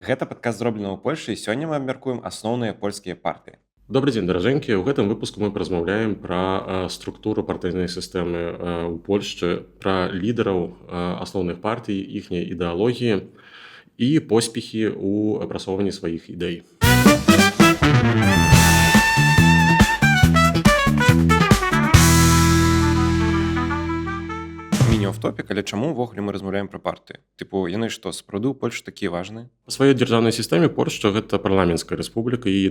Гэта падкаст зроблена ў Польшы, і сёння мы абмяркуем асноўныя польскія партыі. Добрый дзень, даражэнькія. У гэтым выпуску мы паразмаўляем пра структуру партыйнай сістэмы ў Польшчы, пра лідараў асноўных партый, іхняй ідэалогіі і поспехі ў апрацоўванні сваіх ідэй. Міні-офтопік, але чаму ўвогуле мы размаўляем пра партыі? Тыпу, яны што, сапраўды ў Польшы такія важныя? Па сваёй дзяржаўнай сістэме Польшча гэта парламенцкая рэспубліка, і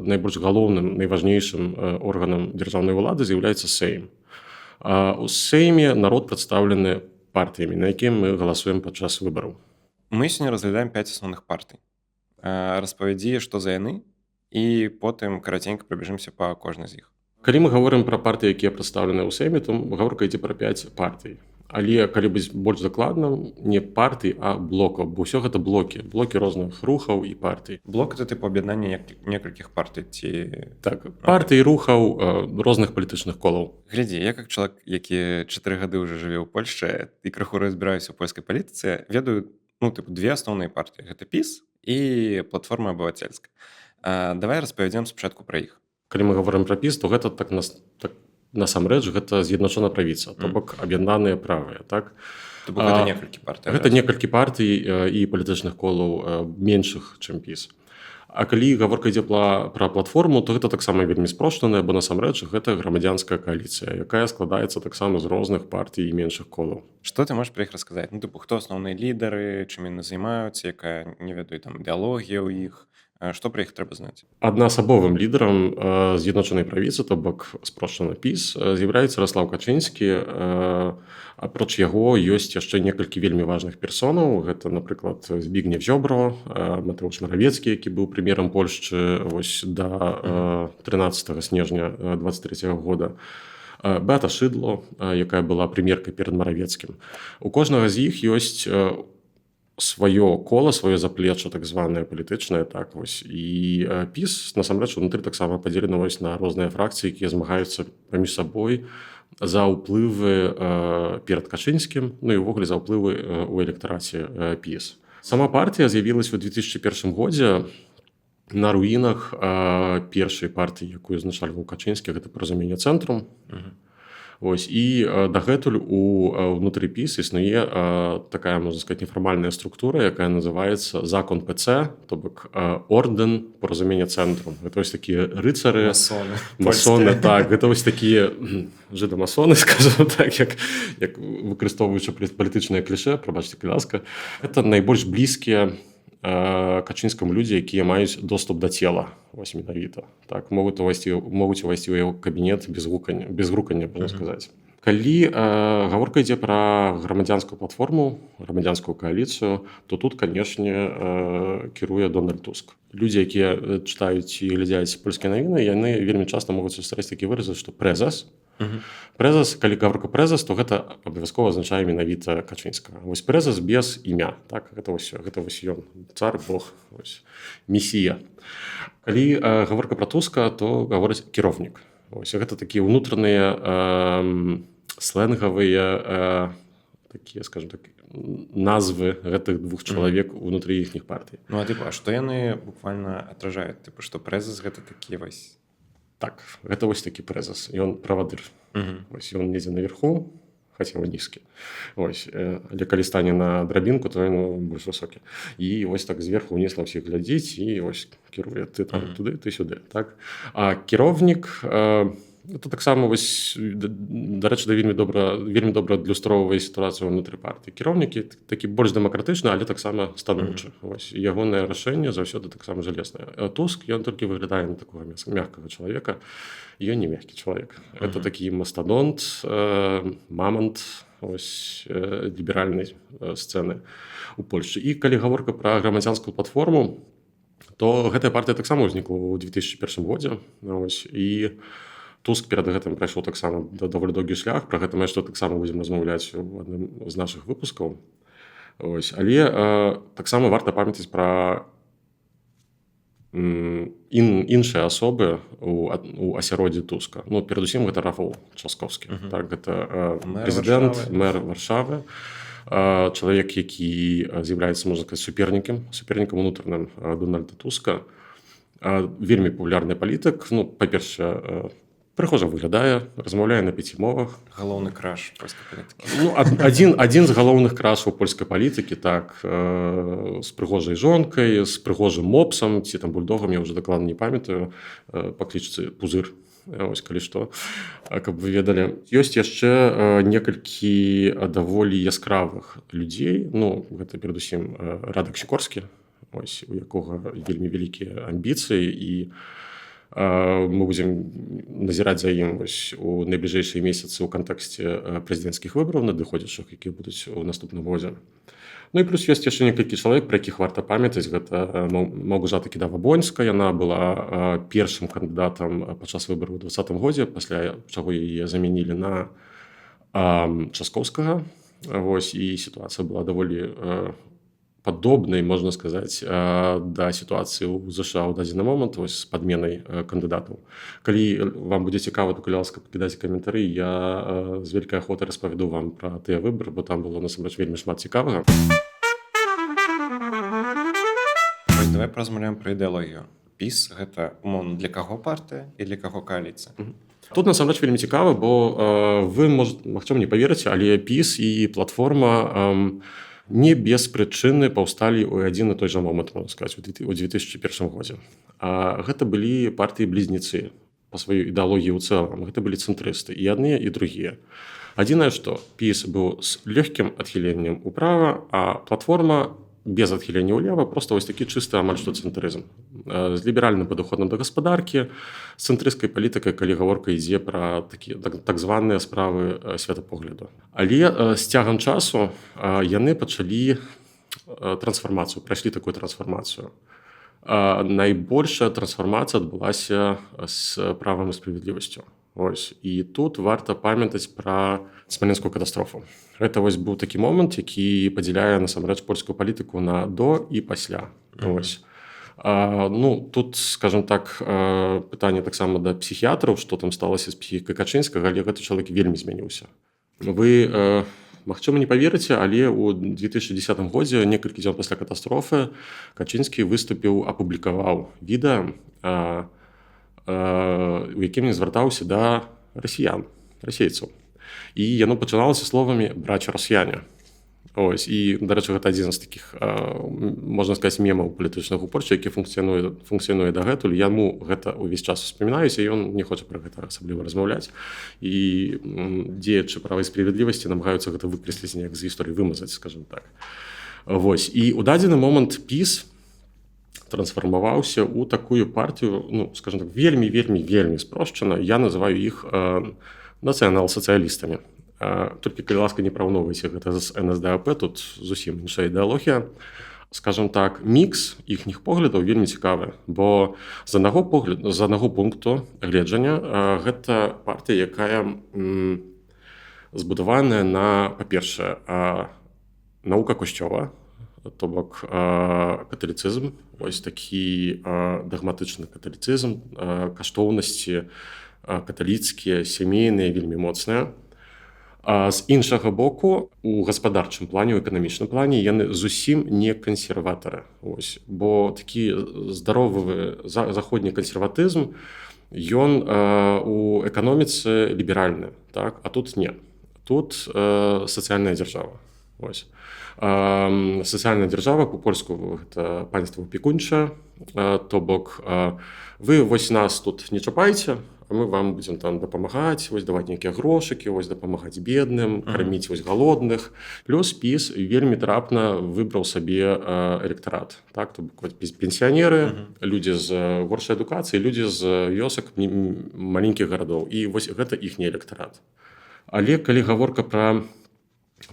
найбольш галоўным, найважнейшым органам дзяржаўнай улады з'яўляецца Сейм. У Сейме народ прадстаўлены партыямі, на якім мы галасуем падчас выбараў. Мы сёння разглядаем 5 асноўных партый. Распавядзі, што за яны, і потым караценька прабяжымся па кожнай з іх. Калі мы гаворым пра партыі, якія прадстаўлены ў Сейме, то гаворка ідзе пра 5 партый. Але калі быць больш дакладна, не партый, а блокаў, бо ўсё гэта блокі розных рухаў і партый. Блок это тыпу аб'яднанне некалькіх партый ці... Так, партый, рухаў, розных палітычных колаў. Глядзі, я як чалавек, які 4 гады ўжо жыве ў Польшчы і крыху разбіраюся ў польскай палітыцы, ведаю, две асноўныя партыі. Гэта ПіС і платформа абывацельская. Давай распавядзем спачатку пра іх. Калі мы гаворым пра ПіС, то гэта насамрэч гэта з'ядначона правіца, то бок аб'яднаныя правыя, так? То бок гэта некалькі партый. Гэта некалькі партый і палітычных колаў меншых, чым ПіС. А калі гаворка ідзе пра платформу, то гэта таксама вельмі спрошчаная, бо насамрэч гэта грамадзянская кааліцыя, якая складаецца таксама з розных партый і меншых колаў. Што ты можаш пра іх расказаць? Хто асноўныя лідары, чым яны займаюцца, якая, не ведаю, там ідэалогія ў іх? Што пра іх трэба знаць? Аднаасабовым лідарам з'ядночанай правіцы, то бок спрошчана ПіС, з'яўляецца Ярослаў Качынскі. Апроч яго ёсць яшчэ некалькі вельмі важных персонаў. Гэта, напрыклад, Збігнеў Зёбро, Матэўш Маравецкі, які быў прэм'ерам Польшчы да 13 снежня 23 года. Беата Шыдло, якая была прэм'еркай перад Маравецкім. У кожнага з іх ёсць сваё кола, сваё заплеча, так званае палітычнае, так вось. І ПіС, насамрэч, унутры таксама падзелена на розныя фракцыі, якія змагаюцца паміж сабой за ўплывы перад Качынскім, і ўвогуле за ўплывы ў электараце ПіС. Сама партыя з'явілася ў 2001 годзе на руінах першай партыі, якую узначальваў Качынскі, гэта «Паразуменне цэнтру». Ось, і дагэтуль унутры ПіС існуе такая, можна сказаць, нефармальная структура, якая называецца закон ПЦ, то бок ордэн «Паразуменне цэнтру». Гэта вось такія рыцары, масоны, так, гэта вось такія жыдамасоны, скажам так, як выкарыстоўваючы палітычнае клішэ, прабачце, калі ласка. Гэта найбольш блізкія Качынскаму людзі, якія маюць доступ да цела, вось менавіта. Так, могуць увайсці ў яго кабінет без грукання, можна сказаць. Калі гаворка ідзе пра грамадзянскую платформу, грамадзянскую кааліцыю, то тут, канешне, кіруе Дональд Туск. Людзі, якія чытаюць і глядзяць польскія навіны, яны вельмі часта могуць сустрэць такі выраз, што прэзас. Прэзас, калі гаворка прэзас, то гэта абавязкова азначае менавіта Качынскага. Вось прэзас без імя, так, гэта вось ён, цар, бог, вось, месія. Калі гаворка пра Туска, то гаворыць кіроўнік. Вось, гэта такія ўнутраныя слэнгавыя такія, скажем так, назвы гэтых двух чалавек унутры іхніх партый. А што яны буквально адражаюць? Што прэзас гэта такі вось? Так, гэта вось такі прэзас. Ён правадыр. Вось ён недзе наверху, хаця нізкі. Вось, але калі стане на драбінку, то ён больш высокі. І вось так зверху ўніз на ўсіх глядзіць і вось кіруе ты там туды, ты сюды. Так? А кіроўнік это таксама вось, дарэчы, вельмі добра адлюстроўвае сітуацыю ўнутры партыі. Кіроўнікі такі больш дэмакратычны, але таксама станоўчы. Вось ягонае рашэнне заўсёды таксама жалезнае. Туск, ён толькі выглядае на такога мяккага чалавека. Ён не мяккі чалавек. Это такі мастадонт, мамант вось ліберальнай сцэны ў Польшчы. І калі гаворка пра грамадзянскую платформу, то гэтая партыя таксама ўзнікла ў 2001 годзе. Вось, і Туск перад гэтым прайшоў таксама даволі доўгі шлях, пра гэта мы яшчэ таксама будзем размаўляць у адным з нашых выпускаў. Ось, але таксама варта памятаць пра іншыя асобы у асяроддзі Туска. Перадусім гэта Рафал Часкоўскі. Так, гэта прэзідэнт, мэр Варшавы. чалавек, які з'яўляецца, можна сказаць, супернікам унутраным Дональда Туска, вельмі папулярны палітык. Ну, па-першае, прыгожа выглядае, размаўляе на 5 мовах. Галоўны краш польскай палітыкі. Ну, адзін з галоўных крашаў польскай палітыкі, так, з прыгожай жонкай, з прыгожым мопсам, ці там бульдогам, я ўжо дакладна не памятаю, па клічцы Пузыр, ось калі што, каб вы ведалі. Ёсць яшчэ некалькі даволі яскравых людзей, ну, гэта перадусім Радак Сікорскі, ось, у якога вельмі вялікія амбіцыі, і мы будзем назіраць за ім вось у найбліжэйшыя месяцы ў кантэксце прэзідэнцкіх выбараў надыходзячых, якія будуць у наступным годзе. Ну і плюс ёсць яшчэ некалькі чалавек, пра якіх варта памятаць. Гэта Мałgorzata Kidawa-Błońska, яна была першым кандыдатам падчас выбараў у 2020 годзе, пасля чаго яе замянілі на Часкоўскага. Вось, і сітуацыя была даволі падобнай, можна сказаць, да сітуацыі ў ЗША ў дадзены момант, вось, з падменай кандыдатаў. Калі вам будзе цікава, то, калі ласка, пакідайце каментары, я з вялікай ахвотай распавяду вам пра тыя выбары, бо там было, насамрэч, вельмі шмат цікавага. Вось давай паразмаўляем пра ідэалогію. ПіС – гэта, умоўна, для каго партыя і для каго коаліцыя? Тут, насамрэч, вельмі цікава, бо вы, магчыма, не паверыце, але ПіС і платформа не без прычыны паўсталі ў адзін і той жа момант, можна сказаць, у 2001 годзе. Гэта былі партыі-блізнецы па сваёй ідэалогіі ў цэлым. Гэта былі цэнтрысты, і адныя, і другія. Адзінае, што ПіС быў з лёгкім адхіленнем управа, а платформа без адхілення ўлева, проста вось такі чысты амаль што цэнтрызм. З ліберальным падыходам да гаспадаркі, з цэнтрысцкай палітыкай, калі гаворка ідзе пра такія так званыя справы светапогляду. Але з цягам часу яны пачалі трансфармацыю, прайшлі такую трансфармацыю. Найбольшая трансфармацыя адбылася з правам і справядлівасцю. Ось. І тут варта памятаць пра смаленскую катастрофу. Гэта вось быў такі момант, які падзяляе насамрэч польскую палітыку на до і пасля. Ось. Ну, тут, скажем так, пытанне таксама да псіхіятраў, што там сталася з псіхікай Качынскага, але гэты чалавек вельмі змяніўся. Вы, магчыма, не паверыце, але ў 2010 годзе, некалькі дзён пасля катастрофы, Качынскі выступіў, апублікаваў відэа, у якім не звяртаўся да расейцаў. І яно пачыналася словамі «брача расіяне». Ось, і, дарэчы, гэта адзін з такіх, можна сказаць, мемаў палітычных упорча, які функцыянуе дагэтуль. Яму гэта ўвесь час успамінаюся, і ён не хоча пра гэта асабліва размаўляць. І дзеячы права і справядлівасці намагаюцца гэта выкрэсліць неяк з гісторыі, вымазаць, скажем так. Вось, і ў дадзены момант ПіС трансфармаваўся ў такую партію, ну, скажем так, вельмі спрошчана. Я называю іх нацыянал-сацыялістамі. Толькі, калі ласка, не параўноўвайце гэта з НСДАП, тут зусім іншая ідэалогія. Скажем так, мікс іхніх поглядаў вельмі цікавы, бо з аднаго пункту гледжання гэта партыя, якая збудаваная на, па-першае, наука Касцёла, то бок каталіцызм, ось такі дагматычны каталіцызм, каштоўнасці каталіцкія, сямейныя, вельмі моцныя. З іншага боку, у гаспадарчым плане, у эканамічным плане яны зусім не кансерватары. Ось, бо такі здаровы заходні кансерватызм, ён у эканоміцы ліберальны, так? А тут не. Тут сацыяльная дзяржава. Ось. Сацыяльная дзяржава, па-польску гэта панства апекунчае, то бок вы вось нас тут не чапайце, а мы вам будзем там дапамагаць, вось даваць нейкія грошыкі, вось дапамагаць бедным, карміць вось голодных. Плюс ПіС вельмі трапна выбраў сабе электарат. Так, то бок пенсіянеры, людзі з горшай адукацыі, людзі з вёсак маленькіх гарадоў. І вось гэта іхні электарат. Але калі гаворка пра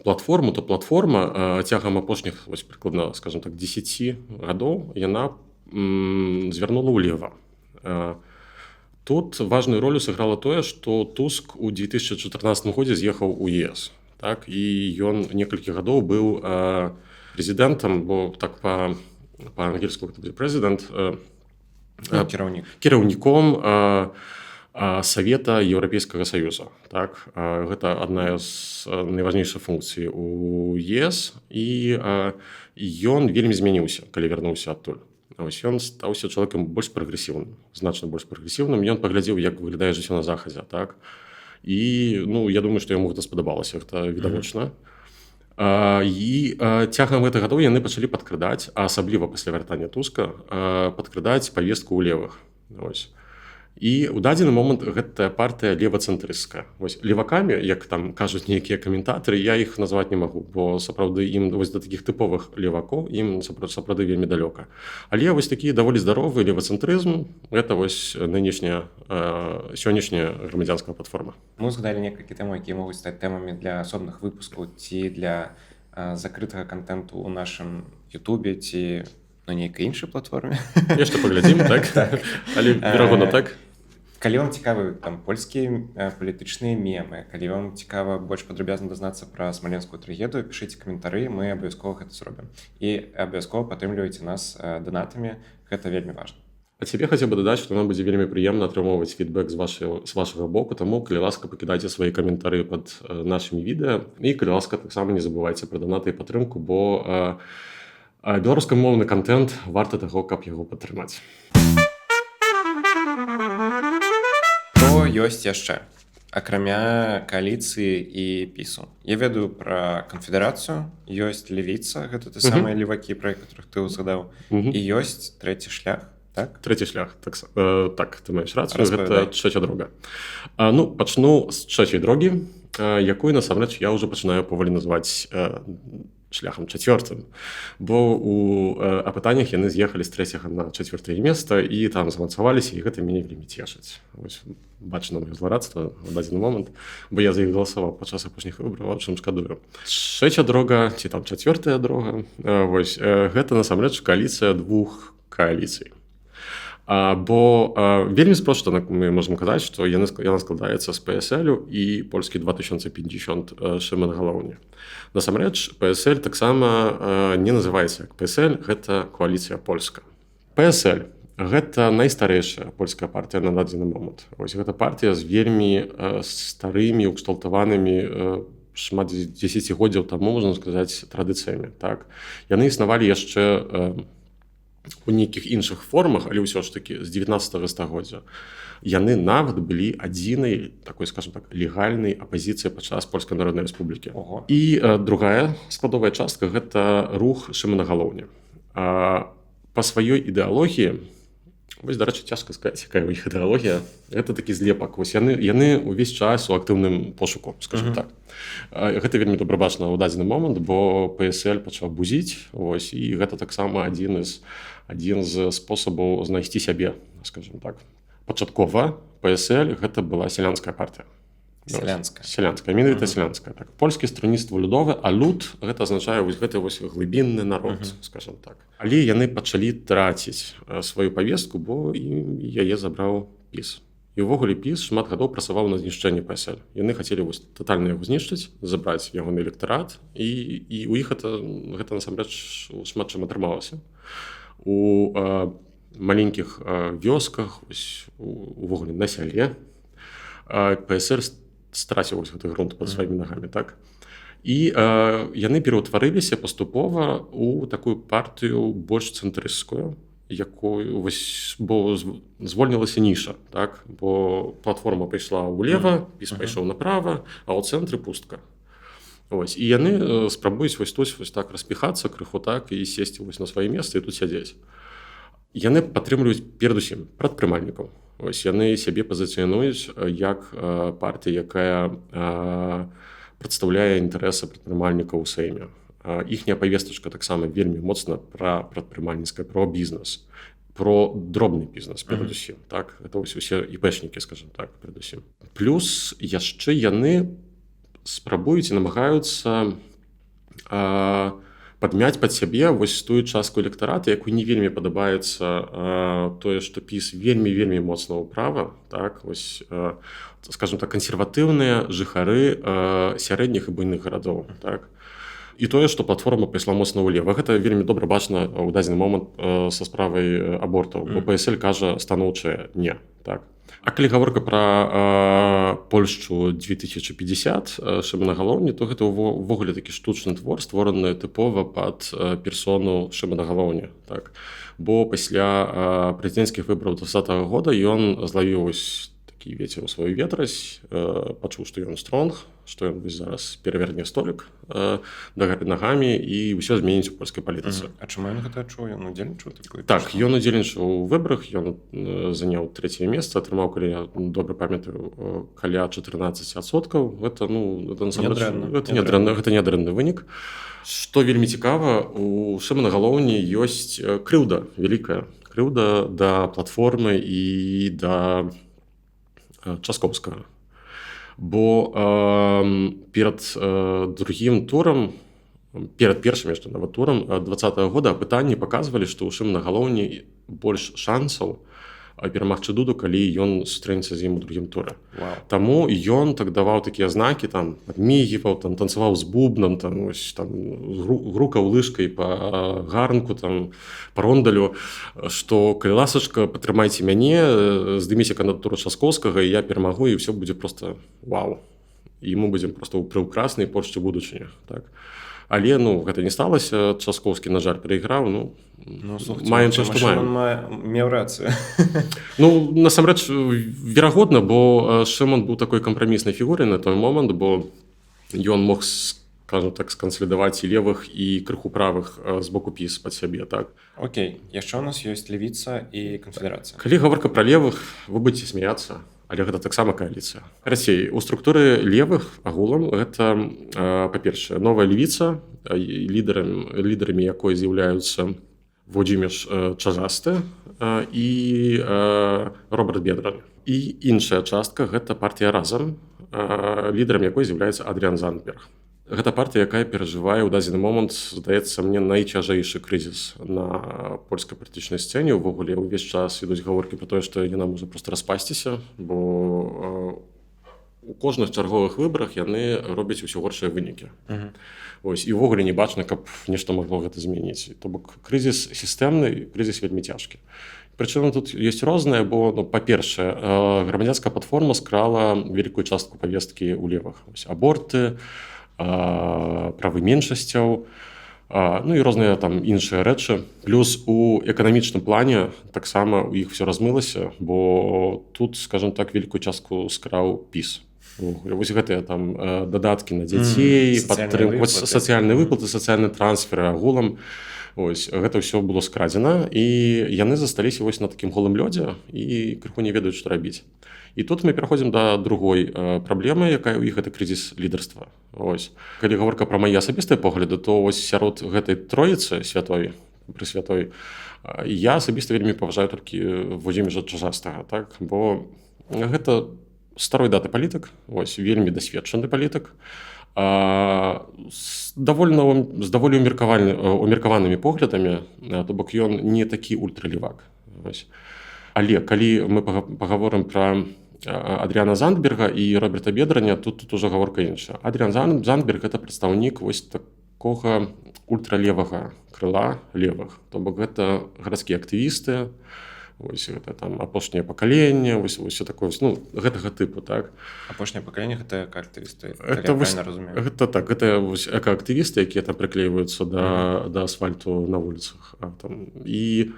платформу, то платформа цягам апошніх, вось прыкладна, скажем так, 10 гадоў, яна звярнула ўлева. Тут важную ролю сыграла тое, што Туск у 2014 годзе з'ехаў у ЕС. Так? І ён некалькі гадоў быў прэзідэнтам, бо так па-ангельску гэта будзе прэзідэнт, кіраўнік. Кіраўніком Савета Еўрапейскага Саюза. Так? Гэта адна з найважнейшых функцый у ЕС, і ён вельмі змяніўся, калі вярнуўся адтуль. Ён стаўся чалавекам больш прагрэсіўным, значна больш прагрэсіўным. Ён паглядзеў, як выглядае жыццё на захадзе. Так? І я думаю, што яму гэта спадабалася, гэта відавочна. І цягам гэтых гадоў яны пачалі падкрадаць, а асабліва пасля вяртання Туска, падкрадаць павестку ў левых. І ў дадзены момант гэтая партыя левацэнтрысцкая. Левакамі, як там кажуць нейкія каментатары, я іх назваць не магу, бо сапраўды ім да такіх тыповых левакоў ім сапраўды вельмі далёка. Але такі даволі здаровы левацэнтрызм — гэта сённяшняя грамадзянская платформа. Мы згадалі некалькі тэмаў, якія могуць стаць тэмамі для асобных выпускаў ці для закрытага контенту ў нашым Ютубе ці на нейкай іншай платформе. Яшчэ паглядзім, так? Але верагодна так. Калі вам цікавы там польскія палітычныя мемы, калі вам цікава больш падрабязна дазнацца пра смаленскую трагедыю, пішыце каментары, мы абавязкова гэта зробім. І абавязкова падтрымлівайце нас донатамі, гэта вельмі важна. А цябе хацеў бы дадаць, што нам будзе вельмі прыемна атрымоўваць фідбэк з вашага боку, таму, калі ласка, пакідайце свае каментары пад нашымі відэа, і, калі ласка, таксама не забывайце пра донаты і падтрымку, бо беларускамоўны контент варта таго, каб яго падтрымаць. Ёсць яшчэ, акрамя кааліцыі і пісу. Я ведаю пра канфедэрацыю, ёсць левіца, гэта ты самыя левакі, пра якіх ты ўзгадаў, і ёсць трэці шлях, так? Трэці шлях, так, ты маеш рацыю, гэта трэця дрога. Пачну з трэцяй дрогі, якую, насамрэч, я ўжо пачынаю паволі называць шляхам чацвёртым, бо у апытаннях яны з'ехалі з трэцяга на чацвёртае месца і там замацаваліся, і гэта мяне вельмі цешыць. Бачна маё зларадства ў дадзены момант, бо я за іх галасаваў падчас апошніх выбараў, чым шкадую. Трэця дрога, ці там чацвёртая дрога, гэта насамрэч кааліцыя двух кааліцый. Бо вельмі спроста мы можам казаць, што яна складаецца з ПСЛ і польскі 2050 Шымон Галоўні. Насамрэч, ПСЛ таксама не называецца як ПСЛ, гэта коаліцыя польска. ПСЛ — гэта найстарэйшая польская партыя на дадзены момант. Гэта партія з вельмі старымі, укшталтаванымі шмат дзесяцігоддзяў таму, можна сказаць, традыцыямі. Так? Яны існавалі яшчэ у нейкіх іншых формах, але ўсё ж такі з 19 стагоддзя. Яны нават былі адзінай такой, скажем так, легальнай апазіцыяй падчас Польскай Народнай Рэспублікі. І другая складовая частка — гэта рух Шымона Галоўні. Па сваёй ідэалогіі, дарэчы, цяжка сказаць, якая ў іх ідэалогія, гэта такі злепак. Яны ўвесь час у актыўным пошуку, скажем так. Гэта вельмі добра бачна ў дадзены момант, бо ПСЛ пачаў бузіць, і гэта таксама адзін з спосабаў знайсці сябе, скажем так. Пачаткова ПСЛ гэта была сялянская партыя. Сялянская, менавіта сялянская. Так. Польскі строніцтва людове, а люд — гэта азначае гэты глыбінны народ, скажем так. Але яны пачалі траціць сваю павестку, бо яе забраў піс. І ўвогуле піс шмат гадоў працаваў на знішчэнні ПСЛ. Яны хацелі татальна яго знішчыць, забраць ягоны электарат, і у іх гэта насамрэч шмат чым атрымалася. У маленькіх вёсках, увогуле на сяле, ПСЛ страціў гэты грунт пад сваімі нагамі, так? І яны пераўтварыліся паступова ў такую партыю больш цэнтрысцкую, бо звольнілася ніша, так? Бо платформа пайшла ўлева, піс пайшоў направа, а ў цэнтры пустка. І яны спрабуюць тут так распіхацца крыху так і сесці на свае месцы і тут сядзець. Яны падтрымліваюць перадусім прадпрымальнікаў. Яны сябе пазіцыянуюць як партыя, якая прадстаўляе інтарэсы прадпрымальнікаў у Сейме. Іхняя павестачка таксама вельмі моцна пра прадпрымальніцкае, пра бізнес, про дробны бізнес перадусім. Так? Гэта усе іпэшнікі, скажем так, перадусім. Плюс яшчэ яны спрабуюць і намагаюцца падмяць пад сябе тую частку электарата, якой не вельмі падабаецца тое, што піс вельмі моцна ўправа, так? Скажем так, кансерватыўныя жыхары сярэдніх і буйных гарадоў. Так? І тое, што платформа пайшла моцна ўлева. Гэта вельмі добра бачна ў дадзены момант са справай абортаў, бо ПСЛ кажа станоўчае не. Так? А калі гаворка пра Польшчу 2050 Шыбанагалоўні, то гэта ўвогуле такі штучны твор, створаны тыпова пад персону Шыбанагалоўні. Так? Бо пасля прэзідэнцкіх выбараў 2020 года ён злавіў такі вецер у сваю ветразь, пачуў, што ён стронг, што ён зараз пераверне столік дагары нагамі і ўсё зменіць у польскай палітыцы. А чаму ён гэта адчуў? Ён удзельнічаў? Так, ён удзельнічаў у выбарах, ён заняў 3е месца, атрымаў, калі я добра памятаю, каля 14%. Гэта, гэта нядрэнны вынік. Што вельмі цікава, у Шыбанагалоўні ёсць крыўда вялікая. Крыўда да платформы і да Часкоўскага. Бо перад другім турам, перад першым яшчэ нават турам 2020 года апытанні паказвалі, што ў Шыбанагалоўні больш шансаў перамагчы Дуду, калі ён сустрэнецца з ім у другім туры. Таму ён так даваў такія знакі, там падмігіваў, там танцаваў з бубнам, там грукаў лыжкай па гарнку, там па рондалю, што калі ласачка, падтрымайце мяне, здыміце кандыдатуру Часкоўскага, і я перамагу, і ўсё будзе проста вау. І мы будзем проста ў прыўкраснай Польшчы будучыні, так. Але гэта не сталася, Часкоўскі, на жаль, перайграў, маем то, што маем. Меў рацыю. Насамрэч, верагодна, бо Шымон быў такой кампраміснай фігурай на той момант, бо ён мог, скажем так, скансалідаваць і левых, і крыху правых з боку ПіС пад сябе, так. Окей, яшчэ ў нас ёсць Левіца і Канфедэрацыя. Калі гаворка пра левых, вы будзеце смяяцца, але гэта таксама кааліцыя. Карацей, у структуры левых агулам гэта, па-першае, новая Левіца, лідарамі якой з'яўляюцца Владзімір Чажасты і Роберт Бедран. І іншая частка гэта партыя Разам, лідарам якой з'яўляецца Адрыян Зандберг. Гэта партыя, якая перажывае ў дадзены момант, здаецца мне, найцяжэйшы крызіс на польскай палітычнай сцэне. Увогуле ўвесь час ідуць гаворкі пра тое, што яна можа проста распасціся, бо у кожных чарговых выбарах яны робяць усё горшыя вынікі. І ўвогуле не бачна, каб нешта магло гэта змяніць. То бок крызіс сістэмны, крызіс вельмі цяжкі. Прычым тут ёсць рознае, бо, па-першае, грамадзянская платформа скрала вялікую частку павесткі ў левых. Аборты, правы меншасцяў, і розныя там іншыя рэчы. Плюс у эканамічным плане таксама у іх все размылася, бо тут, скажем так, вялікую частку скраў ПіС. Вось гэтыя там дадаткі на дзяцей, сацыяльныя выплаты, сацыяльны трансфер агулам. Гэта ўсё было скрадзена, і яны засталіся вось на такім голым лёдзе і крыху не ведаюць, што рабіць. І тут мы пераходзім да другой праблемы, якая ў іх гэта крызіс лідарства. Калі гаворка пра мае асабістыя погляды, то сярод гэтай троіцы святой, прысвятой, я асабіста вельмі паважаю толькі Владзіміра Чажастага, так? Бо гэта старой даты палітык, вельмі дасведчаны палітык, з даволі умеркаванымі поглядамі, то бок ён не такі ультралевак. Але калі мы пагаворым пра Адрыяна Зандберга і Роберта Бедраня, тут ужо гаворка іншая. Адрыян Зандберг – гэта прадстаўнік вось такога ультралевага крыла левых. То бок гэта гарадскія актывісты, гэта там апошняе пакаленне, усё такое, гэтага тыпу, так. Апошняе пакаленне гэта экаактывісты, гэта так, гэта экаактывісты, якія там прыклейваюцца да асфальту на вуліцах. І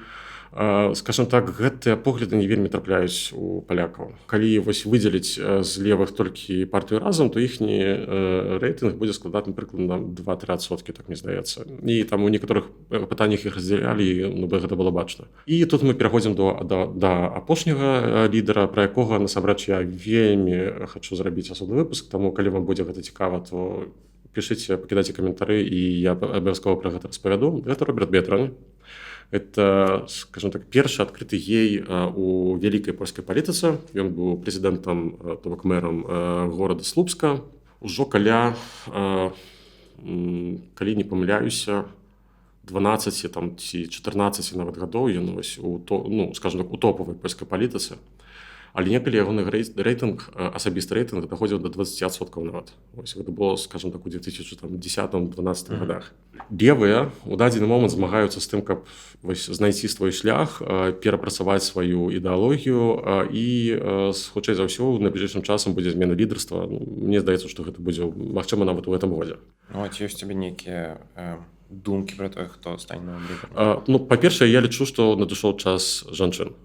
скажем так, гэтыя погляды не вельмі трапляюць у палякаў. Калі выдзеліць з левых толькі партыю Разам, то іхні рэйтынг будзе складаць, напрыклад, 2-3%, так мне здаецца. І там у некаторых пытаннях іх раздзялялі, гэта было бачна. І тут мы пераходзім да апошняга лідара, пра якога, насамрэч, я вельмі хачу зрабіць асобны выпуск, таму калі вам будзе гэта цікава, то пішыце, пакідайце каментары, і я абавязкова пра гэта распавяду. Гэта Роберт Бедран. Это, скажем так, першы адкрыты гей у вялікай польскай палітыцы. Ён быў прэзідэнтам, то бок мэрам горада Слупска. Ужо каля, калі не памыляюся, 12 ці 14 нават гадоў ён скажем так, у топавай польскай палітыцы. Але некалі ягоны рэйтынг, асабісты рэйтынг даходзіў до 20% нават. Вось гэта было, скажем так, у 2010-2012 годах. Левыя у дадзены момант змагаюцца з тым, каб знайсці свой шлях, перапрацаваць сваю ідэалогію і, хутчэй за ўсё, найбліжэйшым часам будзе змена лідарства. Мне здаецца, што гэта будзе, магчыма, нават у гэтым годзе. Ці ёсць у цябе нейкія думкі пра тое, хто стане новым лідарам? Па-першае, я лічу, што надышоў час жанчын.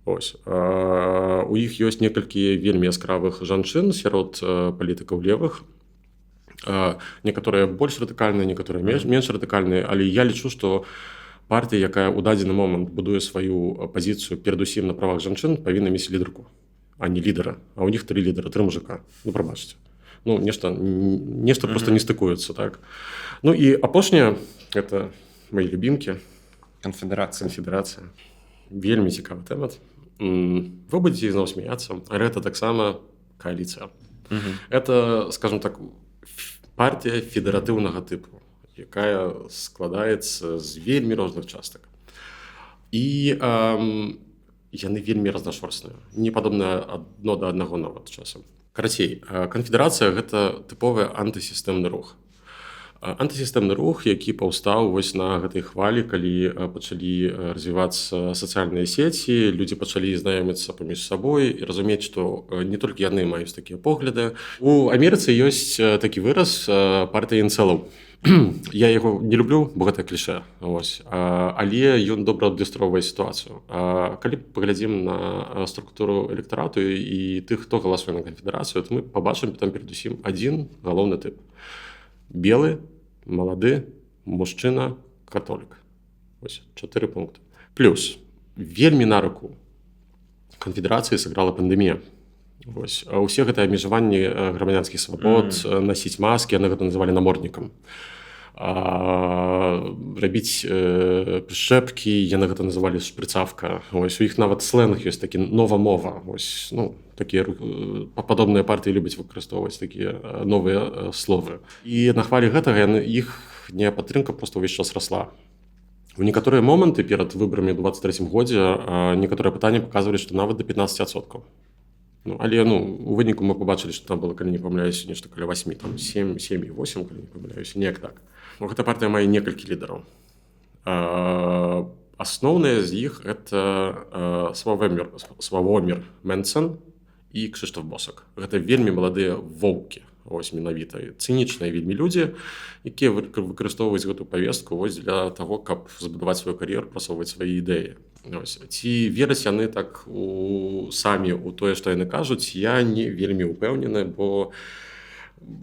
Ось. У іх ёсць некалькі вельмі яскравых жанчын сярод палітыкаў левых. Некаторыя больш радыкальныя, некаторыя менш радыкальныя, але я лічу, што партія, якая ў дадзены момант будуе сваю пазіцыю перадусім на правах жанчын, павінна мець лідарку, а не лідара. А ў них 3 лідара, 3 мужика. Прабачце. Нешта просто не стыкуецца, так. І апошняе, гэта мои любімкі. Канфедэрацыя. Вельмі цікавы тэмат. Вы будете зноў смяяцца, але гэта таксама кааліцыя. Это, скажем так, партія федэратыўнага тыпу, якая складаецца з вельмі розных частак. І яны вельмі разнашорстныя, не падобныя адно да аднаго нават часам. Карацей, канфедэрацыя – гэта тыповы антысістэмны рух. Антысістэмны рух, які паўстаў вось на гэтай хвалі, калі пачалі развівацца сацыяльныя сеці, людзі пачалі знаёміцца паміж сабой і разумець, што не толькі яны маюць такія погляды. У Амерыцы ёсць такі выраз партыя інцэлаў. Я яго не люблю, бо гэта клішэ, але ён добра адлюстроўвае сітуацыю. Калі паглядзім на структуру электарату і тых, хто галасуе на канфедэрацыю, то мы пабачым там перадусім адзін галоўны тып. Белы, малады, мужчына, католік. Ось 4 пункты. Плюс, вельмі на руку канфедэрацыі сыграла пандэмія. Усе гэтыя абмежаванні грамадзянскіх свабод, насіць маскі, яны гэта называлі наморднікам. Рабіць прышчэпкі, яны гэта называлі шпрыцавка. У іх нават сленг ёсць такі нова-мова. Такія падобныя партыі любяць выкарыстоўваць такія новыя словы. І на хвалі гэтага іхняя падтрымка проста ўвесь час расла. У некаторыя моманты перад выбарамі ў 23-м годзе некаторыя пытанні паказвалі, што нават да 15%. Але у выніку мы пабачылі, што там было, калі не памыляюся, нешта каля 8, там 7 і 8, калі не памыляюся, неяк так. Гэта партыя мае некалькі лідараў. Асноўныя з іх гэта Славомір Менцен і Кшыштоф Босак. Гэта вельмі маладыя воўкі, менавіта цынічныя вельмі людзі, якія выкарыстоўваюць гэту павестку для таго, каб збудаваць сваю кар'еру, прасоўваць свае ідэі. Ці вераць яны так самі ў тое, што яны кажуць, я не вельмі ўпэўнены, бо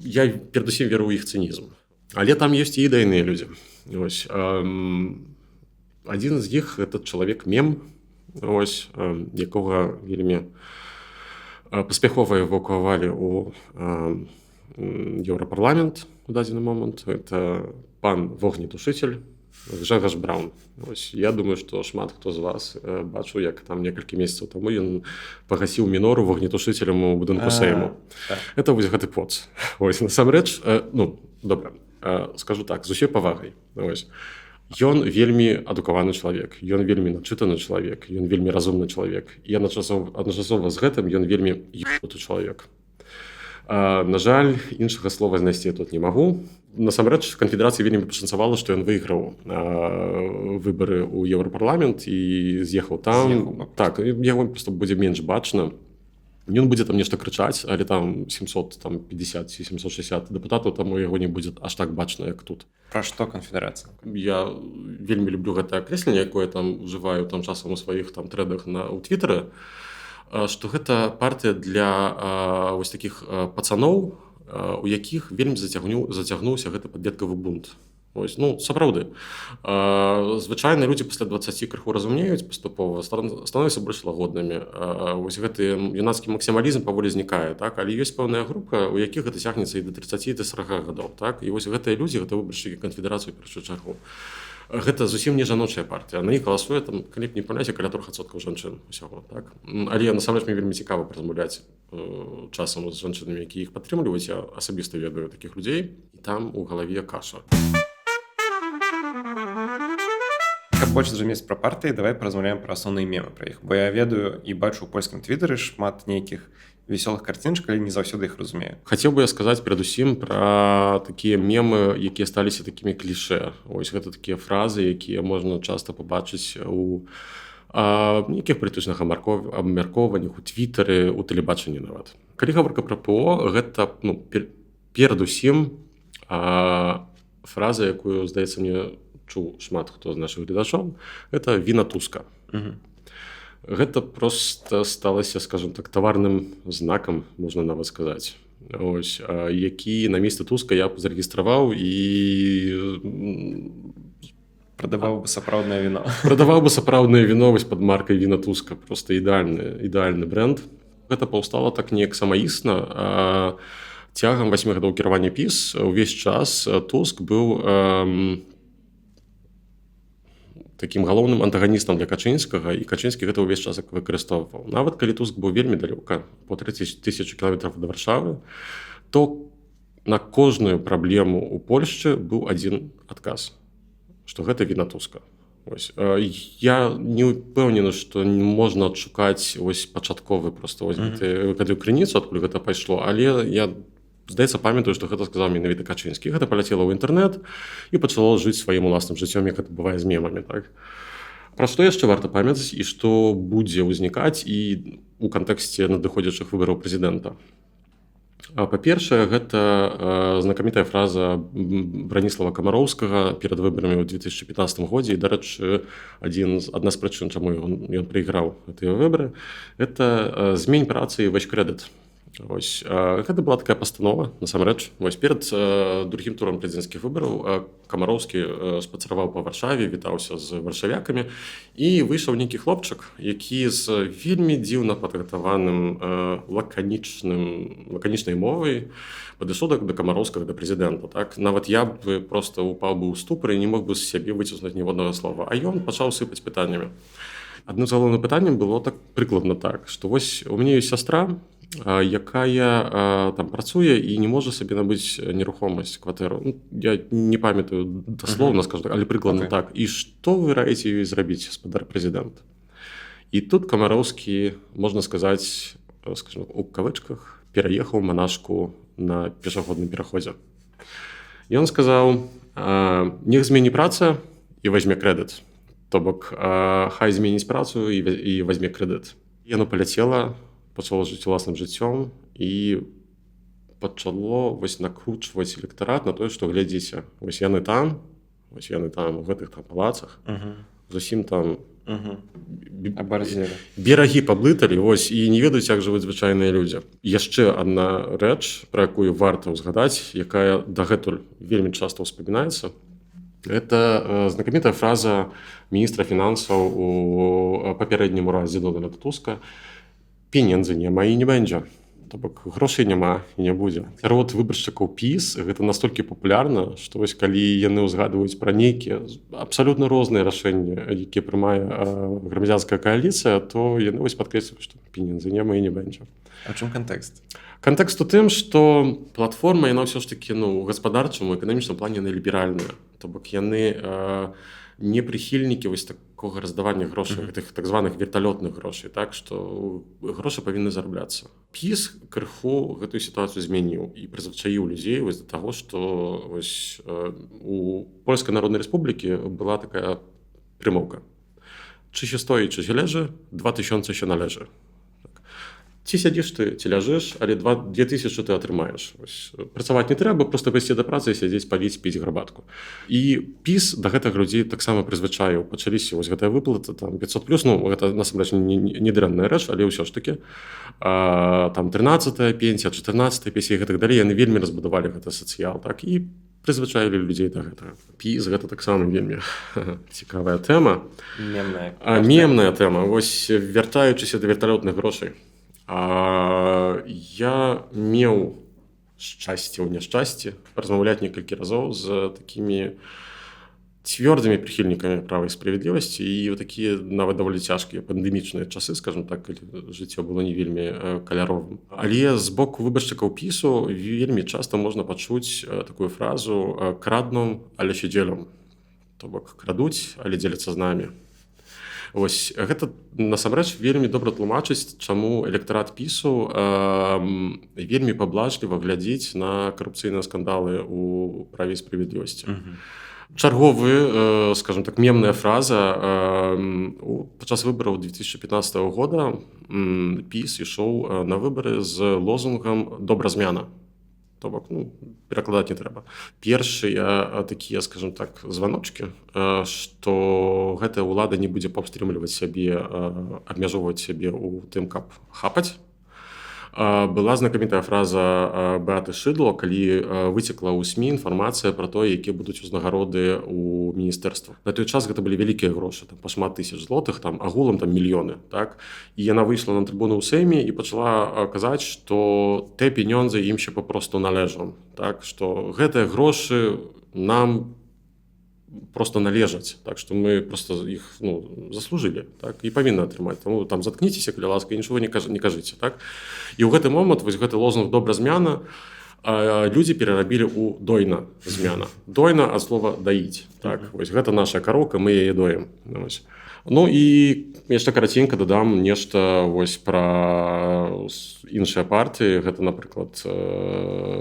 я перадусім веру ў іх цынізм. Але там ёсць і ідэйныя людзі. Адзін з іх – гэта чалавек-мем, якога вельмі паспяхова эвакуавалі ў Еўрапарламент у дадзены момант. Гэта пан вогнетушитель Гжэгаш Браун. Я думаю, што шмат хто з вас бачыў, як там некалькі месяцаў таму ён пагасіў мінору вогнетушителем у будынку Сейму. Это вось гэты поц. Насамрэч, добра, скажу так, з усёй павагай. Ён вельмі адукаваны чалавек, ён вельмі начытаны чалавек, ён вельмі разумны чалавек. І адначасова з гэтым ён вельмі ебуты чалавек. На жаль, іншага слова знайсці я тут не магу. Насамрэч, канфедэрацыі вельмі пашанцавала, што ён выйграў выбары ў Еўрапарламент і з'ехаў там. Так, яго проста будзе менш бачна. Ён будзе там нешта крычаць, але там 750 ці 760 дэпутатаў, таму яго не будзе аж так бачна, як тут. Пра што канфедэрацыя? Я вельмі люблю гэтае акрэсленне, якое там ужываю там часам у сваіх там трэдах ў Твітары, што гэта партыя для вось такіх пацаноў, у якіх вельмі зацягнуўся гэты падлеткавы бунт. Сапраўды. Звычайныя людзі пасля 20 крыху разумеюць паступова, становяцца больш лагоднымі. Вось гэты юнацкі максімалізм паволі знікае, так? Але ёсць пэўная група, у якіх гэта цягнецца і да 30, і да 40 гадоў. Так? І вось гэтыя людзі, гэта выбаршчыкі канфедэрацыі ў першую чаргу. Гэта зусім не жаночая партыя. На іх галасуе, там, калі б не памыляюся, каля 3% жанчын усяго. Так? Але насамрэч мне вельмі цікава паразмаўляць часам з жанчынамі, якія іх падтрымліваюць. Я асабіста ведаю такіх людзей, і там у галаве каша. Каб больш зразумець пра партыі, давай паразмаўляем пра асноўныя мемы пра іх. Бо я ведаю і бачу ў польскім твітары шмат нейкіх весёлых карцінчак, але не заўсёды іх разумею. Хацеў бы я сказаць перадусім пра такія мемы, якія сталіся такімі клішэ. Вось гэта такія фразы, якія можна часта пабачыць у нейкіх палітычных абмяркоўваннях, у твітары, у тэлебачанні нават. Калі гаворка пра ПО, гэта перадусім фраза, якую, здаецца, мне чуў шмат хто з нашых гледачоў, гэта віна Туска. Гэта проста сталася, скажем так, таварным знакам, можна нават сказаць. Ось, які на месцы Туска я зарэгістраваў і Прадаваў бы сапраўднае віно. Прадаваў бы сапраўднае віно вось пад маркай віна Туска. Проста ідэальны брэнд. Гэта паўстала так неяк самаісна. Цягам 8 гадоў кіравання ПіС увесь час Туск быў такім галоўным антаганістам для Качынскага, і Качынскі гэта ўвесь час выкарыстоўваў. Нават калі Туск быў вельмі далёка, по 30 000 кіламетраў да Варшавы, то на кожную праблему ў Польшчы быў адзін адказ, што гэта віна Туска. Ось. Я не ўпэўнены, што можна адшукаць пачатковы проста гэтую крыніцу, адкуль гэта пайшло, але я, здаецца, памятаю, што гэта сказаў менавіта Качынскі. Гэта паляцела ў інтэрнэт і пачало жыць сваім уласным жыццём, як гэта бывае з мемамі. Так? Пра што яшчэ варта памятаць і што будзе ўзнікаць і ў кантэксце надыходзячых выбараў прэзідэнта. Па-першае, гэта знакамітая фраза Браніслава Камароўскага перад выбарамі ў 2015 годзе. І, дарэчы, адна з прычын, чаму ён прайграў гэтыя выбары, гэта змень працы і вось крэдыт. Ось, гэта была такая пастанова, насамрэч. Вось, перад другім турам прэзідэнцкіх выбараў Камароўскі спацараваў па Варшаве, вітаўся з варшавякамі, і выйшаў нейкі хлопчык, які з вельмі дзіўна падрыхтаваным лаканічнай мовай падышоў да Камароўскага, да прэзідэнта. Так? Нават я б проста упаў бы ў ступар і не мог бы з сябе выціснуць ніводнага слова. А ён пачаў сыпаць пытаннямі. Адным з галоўных пытанняў было прыкладна так, што вось у мяне ёсць сястра, якая там працуе і не можа сабе набыць нерухомасць, кватэру. Я не памятаю даслоўна, скажу так, але прыкладна так. І што вы раіце ёй зрабіць, гаспадар прэзідэнт? І тут Камароўскі, можна сказаць, скажем, у кавычках, пераехаў манашку на пешаходным пераходзе. Ён сказаў, нех змені праца і вазьме крэдыт. То бок, хай зменіць працу і вазьме крэдыт. Яно паляцела, пачало жыць уласным жыццём і пачало накручваць электарат на тое, што глядзіце. Вось яны там, у гэтых там палацах, зусім там берагі паблыталі, і не ведаюць, як жывуць звычайныя людзі. Яшчэ адна рэч, пра якую варта ўзгадаць, якая дагэтуль вельмі часта ўспамінаецца, гэта знакамітая фраза міністра фінансаў у папярэднім уразе Дональда Туска: «Пенензы няма і не бэнджа». То бок, грошай няма і не будзе. Сярод выбаршчыкаў ПіС гэта настолькі папулярна, што калі яны ўзгадваюць пра нейкія абсалютна розныя рашэнні, якія прымае грамадзянская кааліцыя, то яны падкрэсліваюць, што пенензы няма і не бэнджа. А чым кантэкст? Кантэкст у тым, што платформа, яна ўсё ж такі у гаспадарчым, у эканамічным плане яны ліберальныя. То бок, яны не прыхільнікі такога раздавання грошай, гэтых так званых верталётных грошай, так, што грошы павінны зарабляцца. ПіС крыху гэтую сітуацыю змяніў і прызвычаіў людзей да таго, што у Польскай Народнай Рэспублікі была такая прымоўка: «Чи ще стоїть, чи ще лежи, 2000 ще належи». Ці сядзіш ты, ці ляжыш, але 2000 ты атрымаеш. Працаваць не трэба, проста пайсці да працы і сядзець, паліць, піць гарбатку. І ПіС да гэтых людзей таксама прызвычаіў. Пачаліся гэтая выплата, там 500+, гэта насамрэч не дрэнная рэч, але ўсё ж такі. Там 13-я пенсія, 14-я пенсія і гэтак далей, яны вельмі разбудавалі гэты сацыял, так, і прызвычаілі людзей да гэтага. ПіС гэта таксама вельмі цікавая тэма. Мемная тэма. Вось, вяртаючыся да верталётных грошай. Я меў шчасце ў няшчасці размаўляць некалькі разоў з такімі цвёрдымі прыхільнікамі права і справядлівасці і ў такія нават даволі цяжкія пандэмічныя часы, скажем так, калі жыццё было не вельмі каляровым. Але з боку выбаршчыкаў ПіСу вельмі часта можна пачуць такую фразу: «Крадном, але ще дзелем». то бок крадуць, але дзеляцца з намі. Вось гэта насамрэч вельмі добра тлумачыць, чаму электарат пісу вельмі паблажліва глядзіць на карупцыйныя скандалы ў праве і справядлівасці. Чарговы, скажем так, мемная фраза. Падчас выбараў 2015 года піс ішоў на выбары з лозунгам «Добразмяна». То бок, перакладаць не трэба. Першыя такія, скажем так, званочкі, што гэтая ўлада не будзе паўстрымліваць сябе, абмяжоўваць сябе ў тым, каб хапаць. Была знакамітая фраза Беаты Шыдло, калі выцекла ў СМІ інфармацыя пра тое, якія будуць узнагароды ў міністэрствах. На той час гэта былі вялікія грошы, там, па шмат тысяч злотых, там, агулам там, мільёны. Так? І яна выйшла на трыбуну ў Сейме і пачала казаць, што те пенёнзы ім ще папросту належам. Так? Што гэтыя грошы нам просто належаць, так што мы просто іх заслужылі, так, і павінны атрымаць. Таму там заткніцеся, калі ласка, і нічого не кажыце, так. І ў гэты момант вось гэты лозунг «Добразмяна» людзі перарабілі ў «Дойна змяна». Дойна ад слова «даіць», так. Вось гэта наша кароўка, мы яе доем. Вось. Ну і яшчэ караценька дадам нешта вось пра іншыя партыі. Гэта, напрыклад,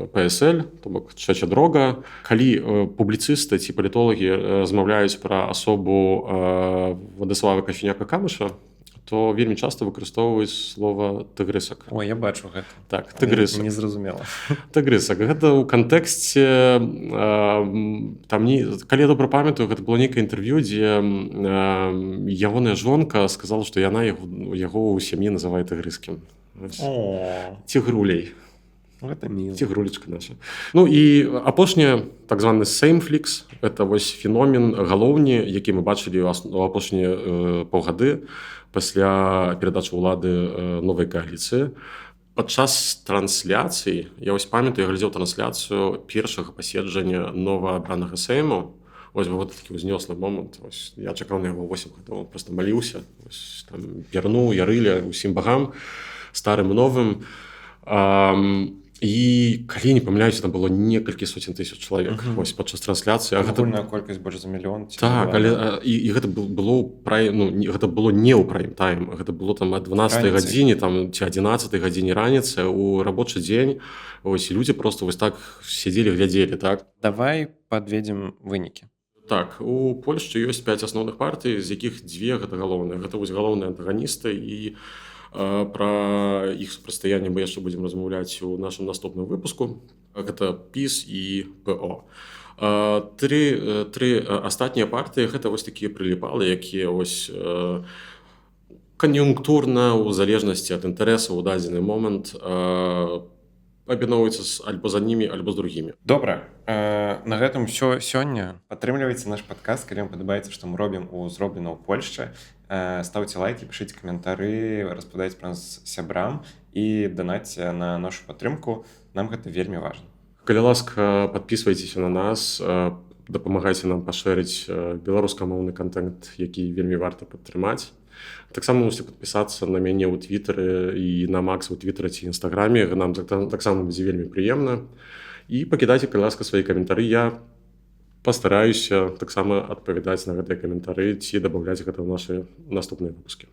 ПСЛ, то бок Чэча Дрога. Калі публіцысты ці палітолагі размаўляюць пра асобу Владислава Кафеняка-Камыша, то вельмі часта выкарыстоўваюць слова «тыгрысак». Ой, я бачу гэта. Так, тыгрысак. Незразумела. Тыгрысак. Гэта ў кантэксце, калі я добра памятаю, гэта было нейкае інтэрв'ю, дзе ягоная жонка сказала, што яна яго ў сям'і называе тыгрыскім. Цігрулей. Гэта міла. Цігрулечка наша. Ну і апошняе, так званы «сеймфлікс», гэта вось феномен галоўні, які мы бачылі ў апошнія паўгады пасля перадачы ўлады новай кааліцыі. Падчас трансляцыі, я вось памятаю, я глядзеў трансляцыю першага паседжання новаабранага Сейму. Вось вот такі ўзнёслы момант. Вось, я чакаў на яго 8 гадоў, проста маліўся. Вось, там, пярнуў, ярыля ўсім багам, старым і новым. І калі не памыляюся, там было некалькі соцень тысяч чалавек вось падчас трансляцыі. Агульная колькасць больш за мільён. Так, але і гэта было гэта было не ў прайм-тайм, гэта было там ад 12 гадзіне там ці 11 гадзіне раніцы ў рабочы дзень. Вось людзі просто вось так сядзелі, глядзелі, так. Давай падведзем вынікі. Так, у Польшчы ёсць 5 асноўных партый, з якіх 2 гэта галоўныя. Гэта вось галоўныя антаганісты, і пра іх супрацьстаянне мы яшчэ будзем размаўляць у нашым наступным выпуску. Гэта ПіС і ПО. Тры астатнія партыі гэта вось такія прыліпалы, якія вось кан'юнктурна ў залежнасці ад інтарэсаў у дадзены момант аб'ядноўваюцца альбо за німі, альбо з другімі. Добра. На гэтым ўсё сёння. Падтрымлівайце наш падкаст, калі вам падабаецца, што мы робім у «Зроблена ў Польшчы». Ставце лайкі, пішыце каментары, распавядайце пра нас сябрам і данайце на нашу падтрымку. Нам гэта вельмі важна. Калі ласка, падпісвайцеся на нас, дапамагайце нам пашэрыць беларускамоўны кантэнт, які вельмі варта падтрымаць. Таксама можете падпісацца на мяне ў Твітары і на Макса ў Твітары ці Інстаграме. Нам таксама будзе вельмі прыемна. І пакідайце, калі ласка, свае каментары. Я пастараюся таксама адпавядаць на гэтыя каментары ці дабаўляць гэта ў нашы наступныя выпускі.